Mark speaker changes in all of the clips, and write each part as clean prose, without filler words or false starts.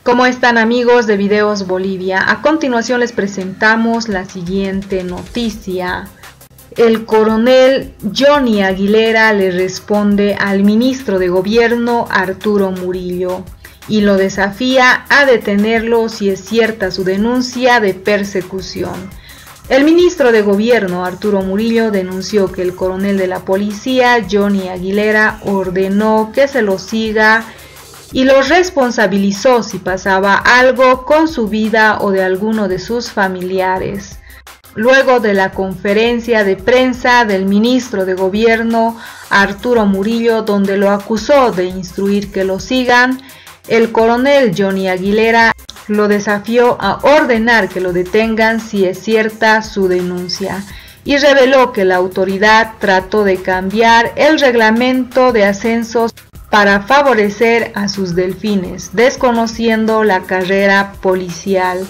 Speaker 1: ¿Cómo están, amigos de Videos Bolivia? A continuación les presentamos la siguiente noticia. El coronel Johnny Aguilera le responde al ministro de Gobierno Arturo Murillo y lo desafía a detenerlo si es cierta su denuncia de persecución. El ministro de Gobierno Arturo Murillo denunció que el coronel de la policía Johnny Aguilera ordenó que se lo siga y lo responsabilizó si pasaba algo con su vida o de alguno de sus familiares. Luego de la conferencia de prensa del ministro de Gobierno Arturo Murillo, donde lo acusó de instruir que lo sigan, el coronel Johnny Aguilera lo desafió a ordenar que lo detengan si es cierta su denuncia y reveló que la autoridad trató de cambiar el reglamento de ascensos para favorecer a sus delfines, desconociendo la carrera policial.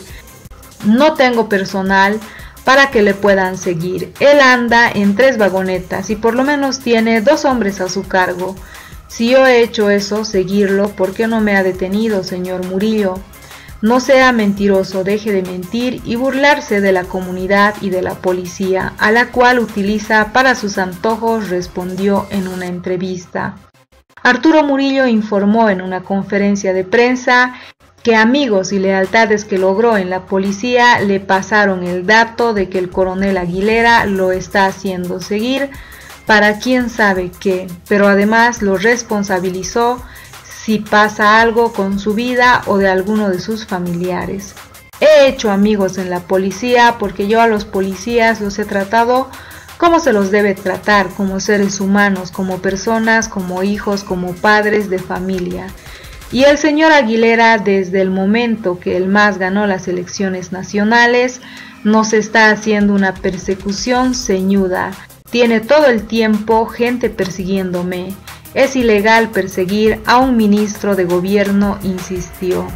Speaker 1: No tengo personal para que le puedan seguir. Él anda en 3 vagonetas y por lo menos tiene 2 hombres a su cargo. Si yo he hecho eso, seguirlo, ¿por qué no me ha detenido, señor Murillo? No sea mentiroso, deje de mentir y burlarse de la comunidad y de la policía, a la cual utiliza para sus antojos, respondió en una entrevista. Arturo Murillo informó en una conferencia de prensa que amigos y lealtades que logró en la policía le pasaron el dato de que el coronel Aguilera lo está haciendo seguir para quién sabe qué, pero además lo responsabilizó si pasa algo con su vida o de alguno de sus familiares. He hecho amigos en la policía porque yo a los policías los he tratado como se los debe tratar, como seres humanos, como personas, como hijos, como padres de familia. Y el señor Aguilera, desde el momento que el MAS ganó las elecciones nacionales, nos está haciendo una persecución ceñuda. Tiene todo el tiempo gente persiguiéndome. Es ilegal perseguir a un ministro de gobierno, insistió.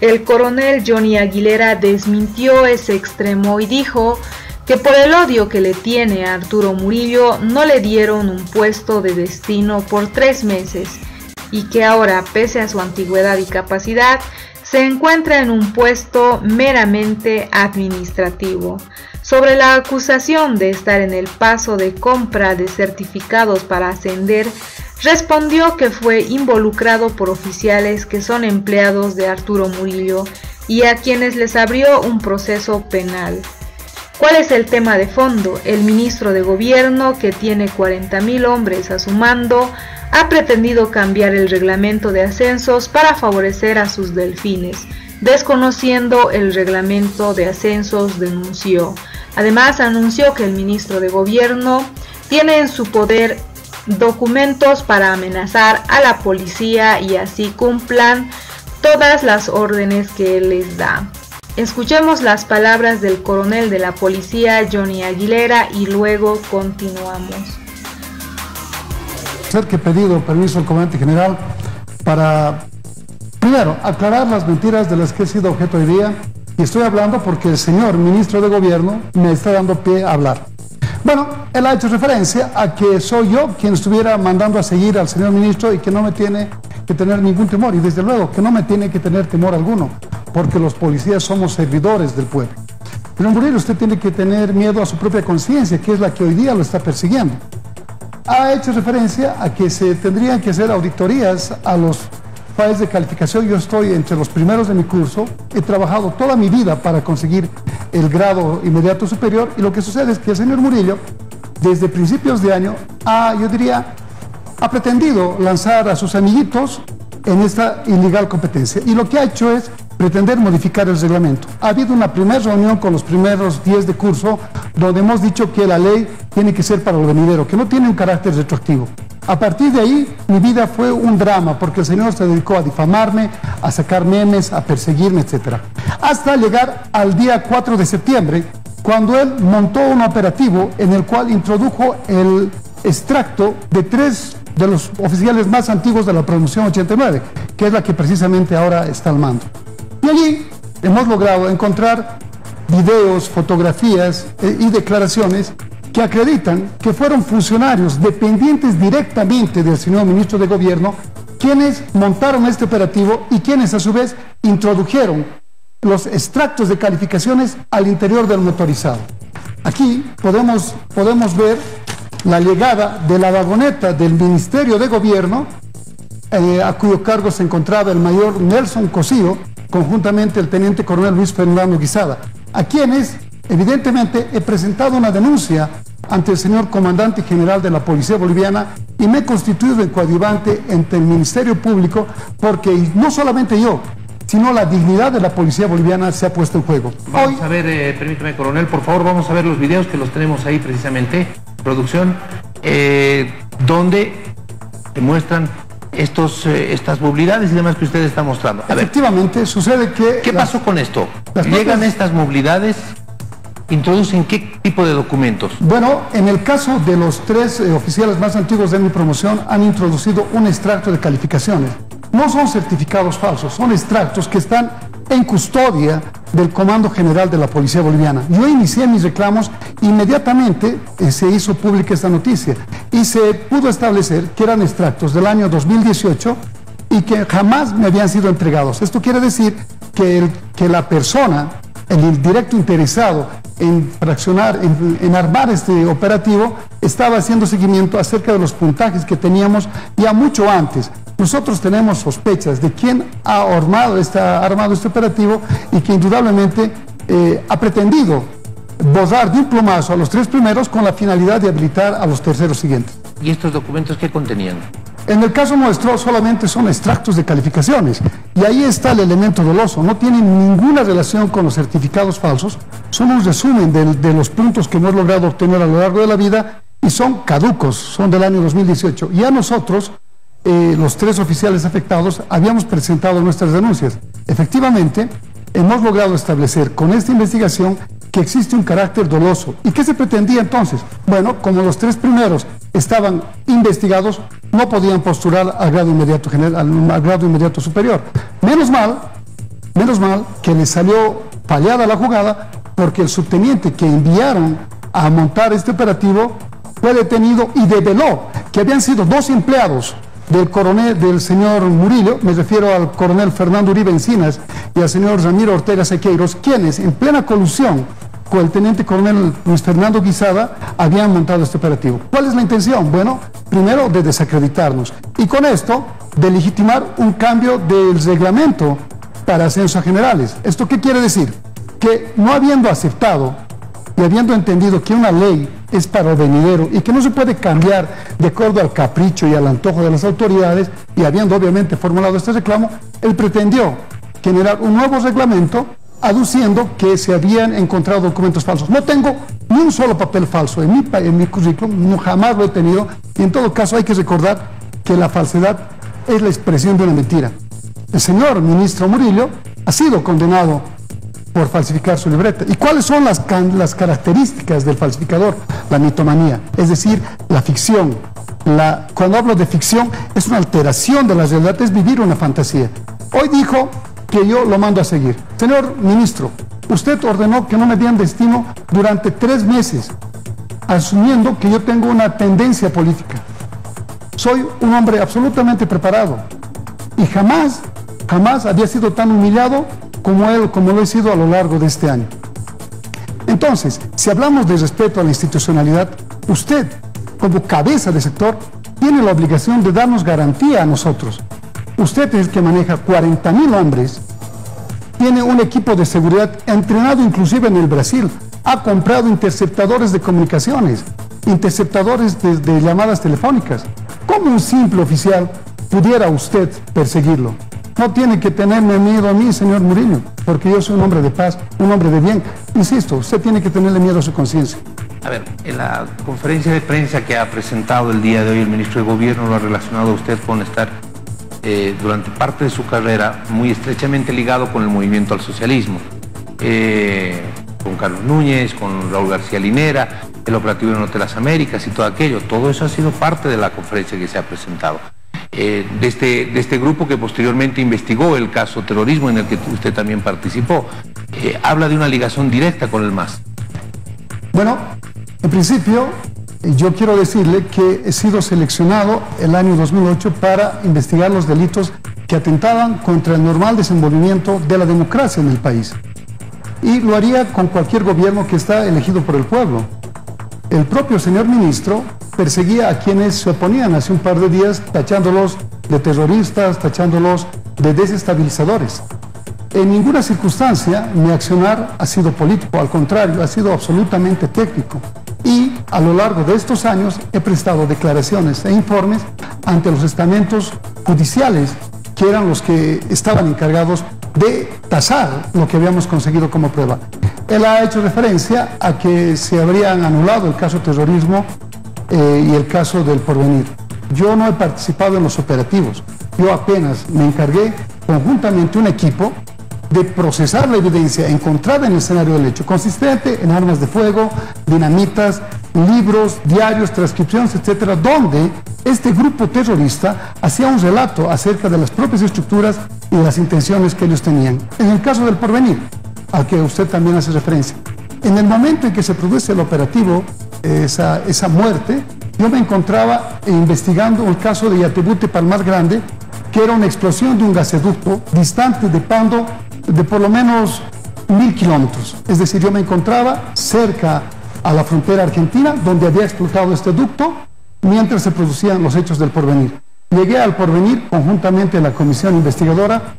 Speaker 1: El coronel Johnny Aguilera desmintió ese extremo y dijo que por el odio que le tiene a Arturo Murillo no le dieron un puesto de destino por 3 meses y que ahora, pese a su antigüedad y capacidad, se encuentra en un puesto meramente administrativo. Sobre la acusación de estar en el paso de compra de certificados para ascender, respondió que fue involucrado por oficiales que son empleados de Arturo Murillo y a quienes les abrió un proceso penal. ¿Cuál es el tema de fondo? El ministro de Gobierno, que tiene 40.000 hombres a su mando, ha pretendido cambiar el reglamento de ascensos para favorecer a sus delfines, desconociendo el reglamento de ascensos, denunció. Además, anunció que el ministro de Gobierno tiene en su poder documentos para amenazar a la policía y así cumplan todas las órdenes que él les da. Escuchemos las palabras del coronel de la policía Johnny Aguilera y luego continuamos.
Speaker 2: Que he pedido permiso al comandante general para, primero, aclarar las mentiras de las que he sido objeto hoy día, y estoy hablando porque el señor ministro de Gobierno me está dando pie a hablar. Bueno, él ha hecho referencia a que soy yo quien estuviera mandando a seguir al señor ministro y que no me tiene que tener ningún temor, y desde luego que no me tiene que tener temor alguno, porque los policías somos servidores del pueblo. Pero Murillo, usted tiene que tener miedo a su propia conciencia, que es la que hoy día lo está persiguiendo. Ha hecho referencia a que se tendrían que hacer auditorías a los files de calificación. Yo estoy entre los primeros de mi curso, he trabajado toda mi vida para conseguir el grado inmediato superior, y lo que sucede es que el señor Murillo, desde principios de año, ha pretendido lanzar a sus amiguitos en esta ilegal competencia, y lo que ha hecho es pretender modificar el reglamento. Ha habido una primera reunión con los primeros 10 de curso donde hemos dicho que la ley tiene que ser para lo venidero, que no tiene un carácter retroactivo. A partir de ahí, mi vida fue un drama, porque el señor se dedicó a difamarme, a sacar memes, a perseguirme, etc. Hasta llegar al día 4 de septiembre, cuando él montó un operativo en el cual introdujo el extracto de 3 de los oficiales más antiguos de la promoción 89, que es la que precisamente ahora está al mando. Y allí hemos logrado encontrar videos, fotografías y declaraciones que acreditan que fueron funcionarios dependientes directamente del señor ministro de Gobierno quienes montaron este operativo y quienes a su vez introdujeron los extractos de calificaciones al interior del motorizado. Aquí podemos ver la llegada de la vagoneta del Ministerio de Gobierno, a cuyo cargo se encontraba el mayor Nelson Cosío, conjuntamente el teniente coronel Luis Fernando Guisada, a quienes evidentemente he presentado una denuncia ante el señor comandante general de la Policía Boliviana y me he constituido en coadyuvante ante el Ministerio Público, porque no solamente yo, sino la dignidad de la Policía Boliviana se ha puesto en juego.
Speaker 3: Vamos a ver, permítame, coronel, por favor, vamos a ver los videos que los tenemos ahí precisamente, producción, donde muestran estas movilidades y demás que usted está mostrando.
Speaker 2: Efectivamente, sucede que...
Speaker 3: ¿Qué pasó con esto? ¿Llegan estas movilidades? ¿Introducen qué tipo de documentos?
Speaker 2: Bueno, en el caso de los 3 oficiales más antiguos de mi promoción, han introducido un extracto de calificaciones. No son certificados falsos, son extractos que están en custodia del Comando General de la Policía Boliviana. Yo inicié mis reclamos, inmediatamente se hizo pública esta noticia y se pudo establecer que eran extractos del año 2018 y que jamás me habían sido entregados. Esto quiere decir que la persona, el directo interesado en fraccionar, en armar este operativo, estaba haciendo seguimiento acerca de los puntajes que teníamos ya mucho antes. Nosotros tenemos sospechas de quién ha armado este operativo y que indudablemente ha pretendido borrar de un plumazo a los 3 primeros con la finalidad de habilitar a los terceros siguientes.
Speaker 3: ¿Y estos documentos qué contenían?
Speaker 2: En el caso nuestro solamente son extractos de calificaciones y ahí está el elemento doloso, no tienen ninguna relación con los certificados falsos, son un resumen de los puntos que hemos logrado obtener a lo largo de la vida y son caducos, son del año 2018. Y a nosotros, los 3 oficiales afectados, habíamos presentado nuestras denuncias. Efectivamente, hemos logrado establecer con esta investigación que existe un carácter doloso. ¿Y qué se pretendía entonces? Bueno, como los 3 primeros estaban investigados, no podían postular al grado inmediato general, al grado inmediato superior. Menos mal que les salió fallada la jugada, porque el subteniente que enviaron a montar este operativo fue detenido y develó que habían sido 2 empleados del señor Murillo, me refiero al coronel Fernando Uribe Encinas y al señor Ramiro Ortega Sequeiros, quienes en plena colusión con el teniente coronel Luis Fernando Guisada habían montado este operativo. ¿Cuál es la intención? Bueno, primero de desacreditarnos y con esto de legitimar un cambio del reglamento para ascenso a generales. ¿Esto qué quiere decir? Que no habiendo aceptado y habiendo entendido que una ley es para el venidero y que no se puede cambiar de acuerdo al capricho y al antojo de las autoridades, y habiendo obviamente formulado este reclamo, él pretendió generar un nuevo reglamento aduciendo que se habían encontrado documentos falsos. No tengo ni un solo papel falso en mi currículum, no, jamás lo he tenido, y en todo caso hay que recordar que la falsedad es la expresión de una mentira. El señor ministro Murillo ha sido condenado por falsificar su libreta. ¿Y cuáles son las características del falsificador? La mitomanía, es decir, la ficción. Cuando hablo de ficción, es una alteración de la realidad, es vivir una fantasía. Hoy dijo que yo lo mando a seguir. Señor ministro, usted ordenó que no me dieran destino durante 3 meses, asumiendo que yo tengo una tendencia política. Soy un hombre absolutamente preparado y jamás había sido tan humillado como lo he sido a lo largo de este año. Entonces, si hablamos de respeto a la institucionalidad, usted, como cabeza de sector, tiene la obligación de darnos garantía a nosotros. Usted es el que maneja 40.000 hombres, tiene un equipo de seguridad entrenado inclusive en el Brasil, ha comprado interceptadores de comunicaciones, interceptadores de llamadas telefónicas. ¿Cómo un simple oficial pudiera usted perseguirlo? No tiene que tenerme miedo a mí, señor Murillo, porque yo soy un hombre de paz, un hombre de bien. Insisto, usted tiene que tenerle miedo a su conciencia.
Speaker 3: A ver, en la conferencia de prensa que ha presentado el día de hoy el ministro de Gobierno, lo ha relacionado a usted con estar durante parte de su carrera muy estrechamente ligado con el movimiento al socialismo, con Carlos Núñez, con Raúl García Linera, el operativo en Hotel Las Américas y todo aquello. Todo eso ha sido parte de la conferencia que se ha presentado. De este grupo que posteriormente investigó el caso terrorismo en el que usted también participó, habla de una ligación directa con el MAS.
Speaker 2: Bueno, en principio yo quiero decirle que he sido seleccionado el año 2008 para investigar los delitos que atentaban contra el normal desenvolvimiento de la democracia en el país. Y lo haría con cualquier gobierno que está elegido por el pueblo. El propio señor ministro perseguía a quienes se oponían hace un par de días, tachándolos de terroristas, tachándolos de desestabilizadores. En ninguna circunstancia mi accionar ha sido político, al contrario, ha sido absolutamente técnico. Y a lo largo de estos años he prestado declaraciones e informes ante los estamentos judiciales, que eran los que estaban encargados de tasar lo que habíamos conseguido como prueba. Él ha hecho referencia a que se habrían anulado el caso terrorismo y el caso del Porvenir. Yo no he participado en los operativos. Yo apenas me encargué conjuntamente un equipo de procesar la evidencia encontrada en el escenario del hecho, consistente en armas de fuego, dinamitas, libros, diarios, transcripciones, etcétera, donde este grupo terrorista hacía un relato acerca de las propias estructuras y de las intenciones que ellos tenían. En el caso del Porvenir, al que usted también hace referencia, en el momento en que se produce el operativo, esa muerte, yo me encontraba investigando el caso de Yatebute Palmar Grande, que era una explosión de un gasoducto distante de Pando de por lo menos 1000 kilómetros. Es decir, yo me encontraba cerca a la frontera argentina, donde había explotado este ducto, mientras se producían los hechos del Porvenir. Llegué al Porvenir conjuntamente a la comisión investigadora,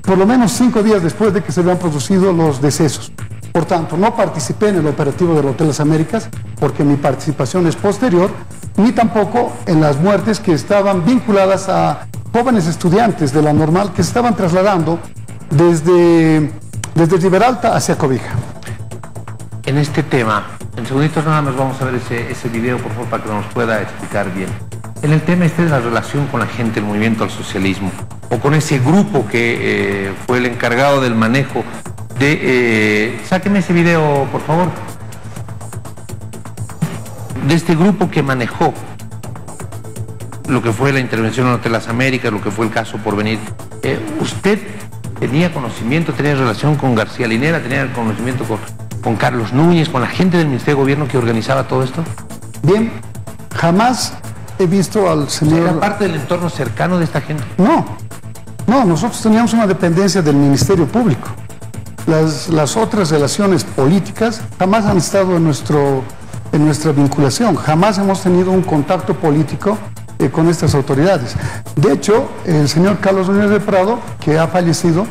Speaker 2: por lo menos 5 días después de que se habían producido los decesos. Por tanto, no participé en el operativo del Hotel Las Américas, porque mi participación es posterior, ni tampoco en las muertes que estaban vinculadas a jóvenes estudiantes de la Normal que se estaban trasladando desde Riberalta hacia Cobija.
Speaker 3: En este tema, en segunditos nada más vamos a ver ese video, por favor, para que nos pueda explicar bien. En el tema este de la relación con la gente del movimiento al socialismo, o con ese grupo que fue el encargado del manejo de... sáqueme ese video, por favor. De este grupo que manejó lo que fue la intervención en el Hotel Las Américas, lo que fue el caso Porvenir. ¿Usted tenía conocimiento, tenía relación con García Linera, tenía conocimiento con Carlos Núñez, con la gente del Ministerio de Gobierno que organizaba todo esto?
Speaker 2: Bien, jamás he visto al señor...
Speaker 3: ¿Era parte del entorno cercano de esta gente?
Speaker 2: No, nosotros teníamos una dependencia del Ministerio Público. Las otras relaciones políticas jamás han estado en nuestra vinculación, jamás hemos tenido un contacto político con estas autoridades. De hecho, el señor Carlos Núñez de Prado, que ha fallecido,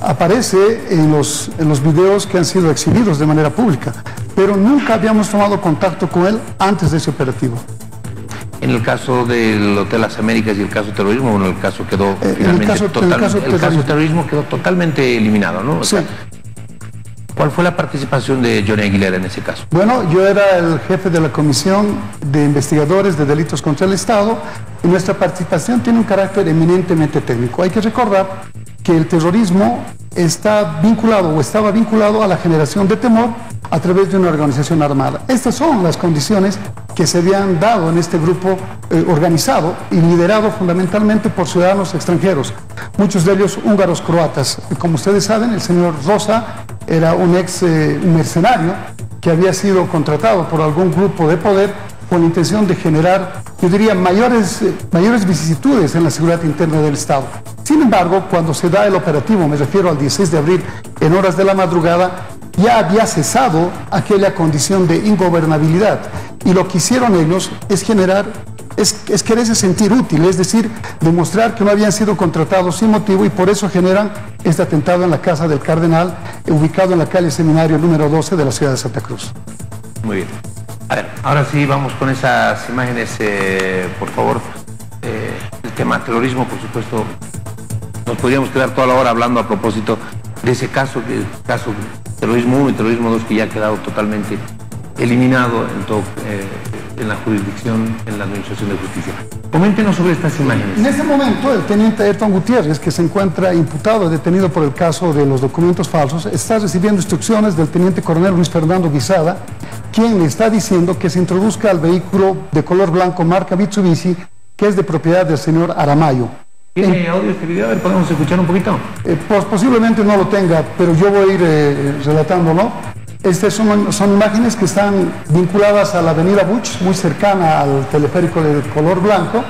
Speaker 2: aparece en los videos que han sido exhibidos de manera pública, pero nunca habíamos tomado contacto con él antes de ese operativo.
Speaker 3: En el caso del Hotel Las Américas y el caso terrorismo, bueno, el caso quedó finalmente el caso terrorismo quedó totalmente eliminado, ¿no?
Speaker 2: Sí.
Speaker 3: ¿Cuál fue la participación de Johnny Aguilera en ese caso?
Speaker 2: Bueno, yo era el jefe de la Comisión de Investigadores de Delitos contra el Estado y nuestra participación tiene un carácter eminentemente técnico. Hay que recordar que el terrorismo está vinculado o estaba vinculado a la generación de temor a través de una organización armada. Estas son las condiciones que se habían dado en este grupo organizado y liderado fundamentalmente por ciudadanos extranjeros, muchos de ellos húngaros croatas. Como ustedes saben, el señor Rosa era un mercenario que había sido contratado por algún grupo de poder con la intención de generar, yo diría, mayores vicisitudes en la seguridad interna del Estado. Sin embargo, cuando se da el operativo, me refiero al 16 de abril, en horas de la madrugada, ya había cesado aquella condición de ingobernabilidad. Y lo que hicieron ellos es quererse sentir útil, es decir, demostrar que no habían sido contratados sin motivo, y por eso generan este atentado en la casa del Cardenal, ubicado en la calle Seminario número 12 de la ciudad de Santa Cruz.
Speaker 3: Muy bien. A ver, ahora sí vamos con esas imágenes, por favor. El tema terrorismo, por supuesto, nos podríamos quedar toda la hora hablando a propósito de ese caso terrorismo 1 y terrorismo 2, que ya ha quedado totalmente eliminado en la jurisdicción, en la Administración de Justicia. Coméntenos sobre estas imágenes.
Speaker 2: En este momento, el teniente Ayrton Gutiérrez, que se encuentra imputado y detenido por el caso de los documentos falsos, está recibiendo instrucciones del teniente coronel Luis Fernando Guisada, quien le está diciendo que se introduzca al vehículo de color blanco marca Mitsubishi, que es de propiedad del señor Aramayo.
Speaker 3: ¿Tiene audio este video? A ver, ¿podemos escuchar un poquito?
Speaker 2: Posiblemente no lo tenga, pero yo voy a ir relatándolo. Estas son imágenes que están vinculadas a la avenida Buch, muy cercana al teleférico de color blanco.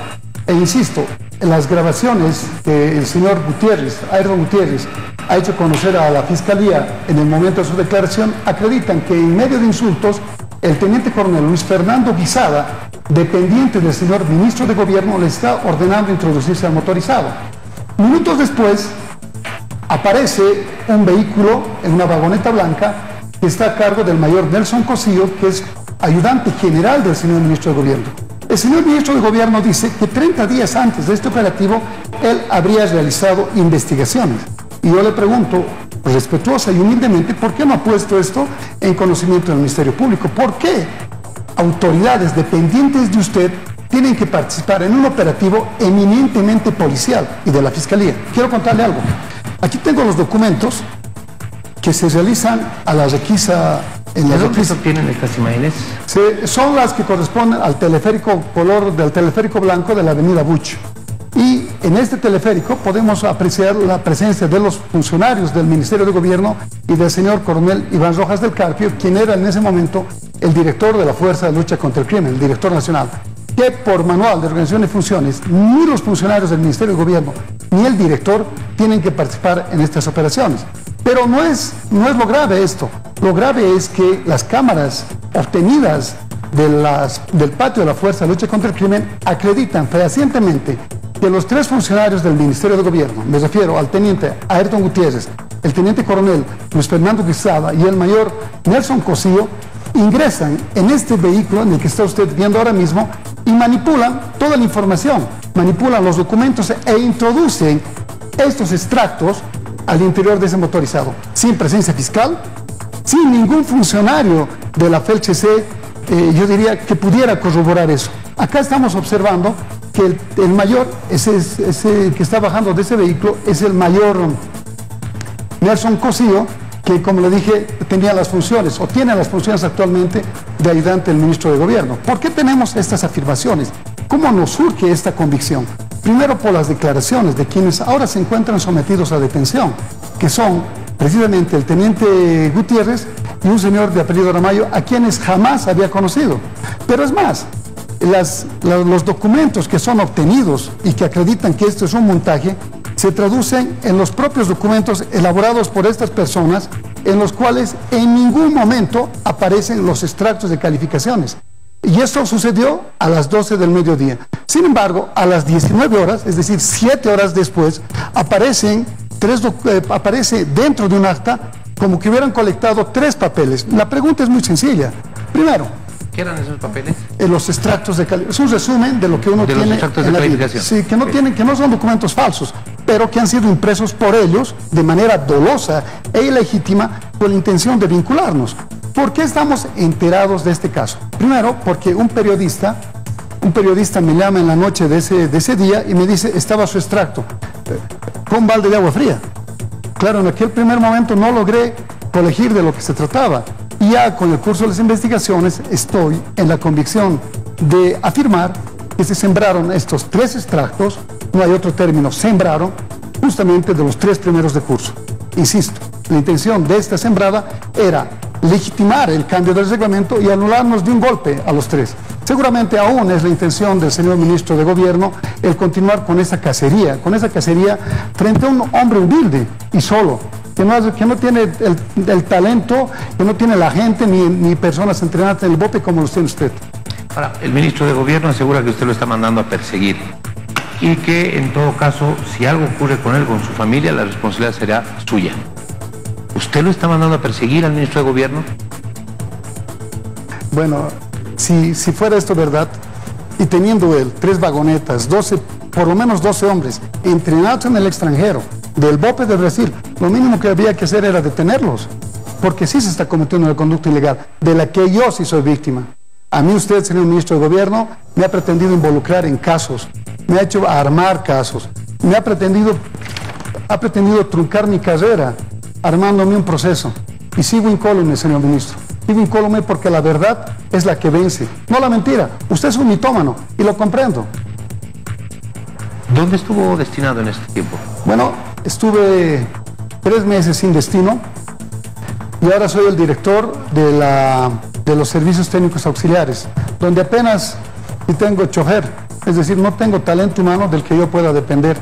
Speaker 2: E insisto, las grabaciones que el señor Gutiérrez, Ayrton Gutiérrez, ha hecho conocer a la Fiscalía en el momento de su declaración, acreditan que en medio de insultos, el teniente coronel Luis Fernando Guisada, dependiente del señor ministro de Gobierno, le está ordenando introducirse al motorizado. Minutos después, aparece un vehículo en una vagoneta blanca que está a cargo del mayor Nelson Cosío, que es ayudante general del señor ministro de Gobierno. El señor ministro de Gobierno dice que 30 días antes de este operativo, él habría realizado investigaciones. Y yo le pregunto, respetuosa y humildemente, ¿por qué no ha puesto esto en conocimiento del Ministerio Público? ¿Por qué autoridades dependientes de usted tienen que participar en un operativo eminentemente policial y de la Fiscalía? Quiero contarle algo. Aquí tengo los documentos que se realizan a la requisa.
Speaker 3: ¿De dónde se obtienen estas imágenes?
Speaker 2: Son las que corresponden al teleférico del teleférico blanco de la avenida Buch. Y en este teleférico podemos apreciar la presencia de los funcionarios del Ministerio de Gobierno y del señor coronel Iván Rojas del Carpio, quien era en ese momento el director de la Fuerza de Lucha contra el Crimen, el director nacional, que por manual de organización y funciones, ni los funcionarios del Ministerio de Gobierno ni el director tienen que participar en estas operaciones. Pero no es lo grave esto. Lo grave es que las cámaras obtenidas del patio de la Fuerza de Lucha contra el Crimen acreditan fehacientemente que los 3 funcionarios del Ministerio de Gobierno, me refiero al teniente Ayrton Gutiérrez, el teniente coronel Luis Fernando Guisada y el mayor Nelson Cosío, ingresan en este vehículo en el que está usted viendo ahora mismo y manipulan toda la información, manipulan los documentos e introducen estos extractos al interior de ese motorizado, sin presencia fiscal, sin ningún funcionario de la FELCC, yo diría que pudiera corroborar eso. Acá estamos observando que el mayor, ese que está bajando de ese vehículo, es el mayor Nelson Cosío, que, como le dije, tenía las funciones, o tiene las funciones actualmente de ayudante del ministro de Gobierno. ¿Por qué tenemos estas afirmaciones? ¿Cómo nos surge esta convicción? Primero, por las declaraciones de quienes ahora se encuentran sometidos a detención, que son precisamente el teniente Gutiérrez y un señor de apellido Ramallo, a quienes jamás había conocido. Pero es más, los documentos que son obtenidos y que acreditan que esto es un montaje, se traducen en los propios documentos elaborados por estas personas, en los cuales en ningún momento aparecen los extractos de calificaciones. Y esto sucedió a las 12 del mediodía. Sin embargo, a las 19 horas, es decir, 7 horas después, aparece dentro de un acta como que hubieran colectado 3 papeles. La pregunta es muy sencilla. Primero,
Speaker 3: ¿qué eran esos papeles?
Speaker 2: Los extractos de calificación. Es un resumen de lo que uno tiene.
Speaker 3: Los extractos de calificación.
Speaker 2: Sí, que no son documentos falsos, pero que han sido impresos por ellos de manera dolosa e ilegítima con la intención de vincularnos. ¿Por qué estamos enterados de este caso? Primero, porque un periodista me llama en la noche de ese día y me dice, estaba su extracto con un balde de agua fría. Claro, en aquel primer momento no logré colegir de lo que se trataba. Y ya con el curso de las investigaciones estoy en la convicción de afirmar que se sembraron estos 3 extractos, no hay otro término, sembraron, justamente de los 3 primeros de curso. Insisto, la intención de esta sembrada era legitimar el cambio del reglamento y anularnos de un golpe a los 3. Seguramente aún es la intención del señor ministro de Gobierno el continuar con esa cacería frente a un hombre humilde y solo, que no tiene el talento, que no tiene la gente ni personas entrenadas en el bote como lo tiene usted.
Speaker 3: Ahora, el ministro de Gobierno asegura que usted lo está mandando a perseguir y que en todo caso, si algo ocurre con él, con su familia, la responsabilidad será suya. ¿Usted lo está mandando a perseguir al ministro de Gobierno?
Speaker 2: Bueno, si fuera esto verdad, y teniendo él 3 vagonetas, por lo menos 12 hombres entrenados en el extranjero, del BOPE de Brasil, lo mínimo que había que hacer era detenerlos, porque sí se está cometiendo una conducta ilegal, de la que yo sí soy víctima. A mí usted, señor ministro de Gobierno, me ha pretendido involucrar en casos, me ha hecho armar casos, ha pretendido truncar mi carrera, armándome un proceso. Y sigo incólume, señor ministro. Sigo incólume porque la verdad es la que vence, no la mentira. Usted es un mitómano y lo comprendo.
Speaker 3: ¿Dónde estuvo destinado en este tiempo?
Speaker 2: Bueno, estuve 3 meses sin destino y ahora soy el director de los servicios técnicos auxiliares, donde apenas si tengo chofer, es decir, no tengo talento humano del que yo pueda depender.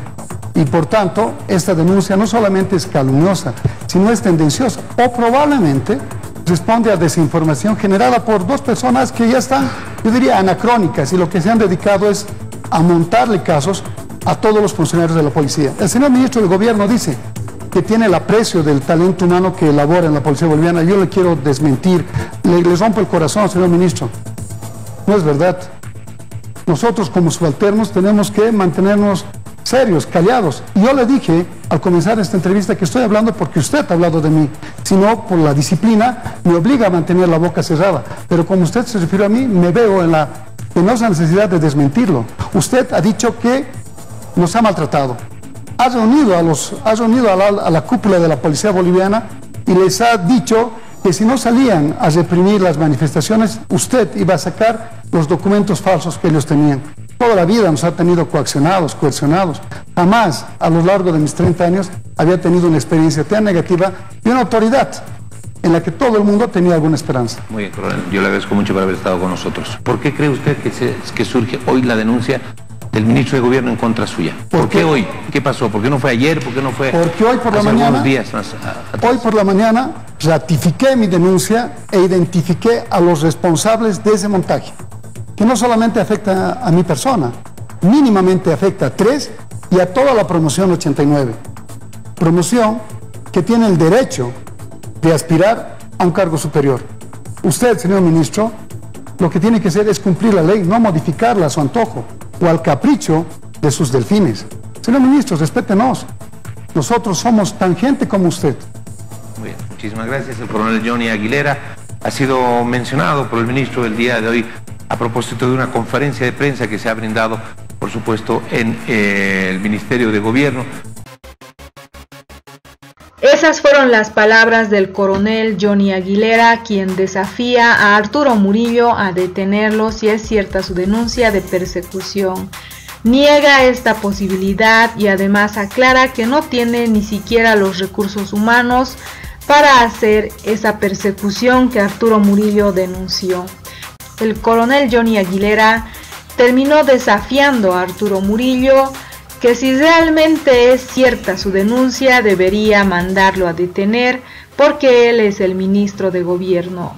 Speaker 2: Y por tanto, esta denuncia no solamente es calumniosa, sino es tendenciosa, o probablemente responde a desinformación generada por dos personas que ya están, yo diría, anacrónicas, y lo que se han dedicado es a montarle casos a todos los funcionarios de la policía. El señor ministro de Gobierno dice que tiene el aprecio del talento humano que elabora en la policía boliviana. Yo le quiero desmentir, le rompo el corazón, señor ministro. No es verdad. Nosotros como subalternos tenemos que mantenernos serios, callados. Y yo le dije al comenzar esta entrevista que estoy hablando porque usted ha hablado de mí, sino por la disciplina me obliga a mantener la boca cerrada. Pero como usted se refirió a mí, me veo en la penosa necesidad de desmentirlo. Usted ha dicho que nos ha maltratado. Ha reunido a la cúpula de la policía boliviana y les ha dicho que si no salían a reprimir las manifestaciones, usted iba a sacar los documentos falsos que ellos tenían. Toda la vida nos ha tenido coaccionados. Jamás a lo largo de mis 30 años había tenido una experiencia tan negativa y una autoridad en la que todo el mundo tenía alguna esperanza.
Speaker 3: Muy bien, coronel. Yo le agradezco mucho por haber estado con nosotros. ¿Por qué cree usted que surge hoy la denuncia del ministro de Gobierno en contra suya? ¿Por qué hoy? ¿Qué pasó? ¿Por qué no fue ayer? ¿Por qué no fue
Speaker 2: Porque hoy por la
Speaker 3: hace
Speaker 2: mañana,
Speaker 3: algunos días más atrás?
Speaker 2: Hoy por la mañana ratifiqué mi denuncia e identifiqué a los responsables de ese montaje, que no solamente afecta a mi persona, mínimamente afecta a 3 y a toda la promoción 89. Promoción que tiene el derecho de aspirar a un cargo superior. Usted, señor ministro, lo que tiene que hacer es cumplir la ley, no modificarla a su antojo o al capricho de sus delfines. Señor ministro, respétenos. Nosotros somos tan gente como usted.
Speaker 3: Muy bien, muchísimas gracias. El coronel Johnny Aguilera ha sido mencionado por el ministro el día de hoy a propósito de una conferencia de prensa que se ha brindado, por supuesto, en el Ministerio de Gobierno.
Speaker 1: Esas fueron las palabras del coronel Johnny Aguilera, quien desafía a Arturo Murillo a detenerlo si es cierta su denuncia de persecución. Niega esta posibilidad y además aclara que no tiene ni siquiera los recursos humanos para hacer esa persecución que Arturo Murillo denunció. El coronel Johnny Aguilera terminó desafiando a Arturo Murillo que si realmente es cierta su denuncia debería mandarlo a detener porque él es el ministro de Gobierno.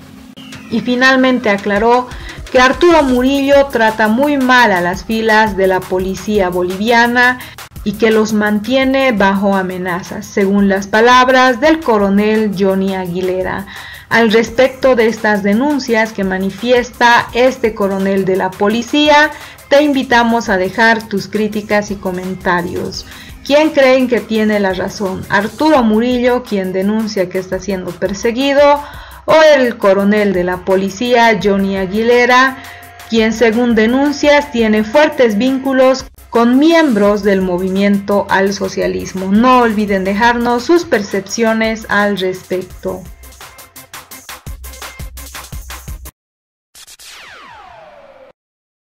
Speaker 1: Y finalmente aclaró que Arturo Murillo trata muy mal a las filas de la policía boliviana y que los mantiene bajo amenazas, según las palabras del coronel Johnny Aguilera. Al respecto de estas denuncias que manifiesta este coronel de la policía, te invitamos a dejar tus críticas y comentarios. ¿Quién creen que tiene la razón? ¿Arturo Murillo, quien denuncia que está siendo perseguido, o el coronel de la policía Johnny Aguilera, quien según denuncias tiene fuertes vínculos con miembros del movimiento al socialismo? No olviden dejarnos sus percepciones al respecto.